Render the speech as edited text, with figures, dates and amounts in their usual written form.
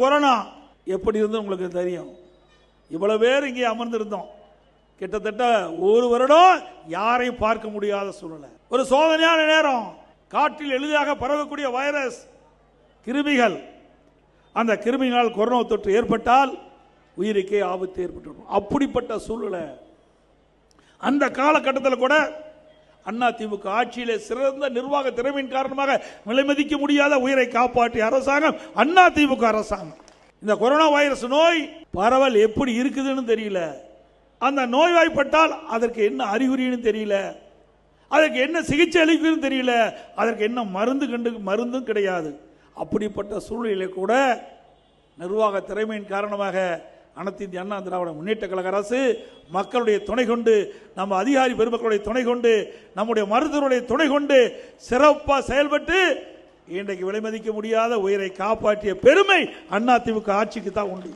Corona எப்படி இருந்து உங்களுக்கு தெரியும். இவ்வளவு பேர் இங்கே அமர்ந்திருந்தோம். கிட்டத்தட்ட ஒரு வருடம் யாரையும் பார்க்க முடியாத சூழ்நிலை. ஒரு சோதனையான நேரம். காற்றில் எளிதாக பரவக்கூடிய வைரஸ் கிருமிகள், அந்த கிருமிகளால் கொரோனா தொற்று ஏற்பட்டால் உயிருக்கே ஆபத்து ஏற்பட்டு அப்படிப்பட்ட சூழ்நிலை. அந்த காலகட்டத்தில் கூட அதிமுக ஆட்சியிலே சிறந்த நிர்வாக திறமையின் காரணமாக விலைமதிக்க முடியாத உயிரை காப்பாற்றிய அரசாங்கம் அதிமுக அரசாங்கம். இந்த கொரோனா வைரஸ் நோய் பரவல் எப்படி இருக்குதுன்னு தெரியல. அந்த நோய்வாய்ப்பட்டால் அதற்கு என்ன அறிகுறின்னு தெரியல, அதற்கு என்ன சிகிச்சை அளிக்குதுன்னு தெரியல, அதற்கு என்ன மருந்தும் கிடையாது. அப்படிப்பட்ட சூழ்நிலை கூட நிர்வாக திறமையின் காரணமாக அனைத்து இந்திய அண்ணா திராவிட முன்னேற்ற கழக அரசு மக்களுடைய துணை கொண்டு, நம்ம அதிகாரி பெருமக்களுடைய துணை கொண்டு, நம்முடைய மருத்துவருடைய துணை கொண்டு சிறப்பாக செயல்பட்டு இன்றைக்கு விலைமதிக்க முடியாத உயிரை காப்பாற்றிய பெருமை அதிமுக ஆட்சிக்கு தான் உண்டு.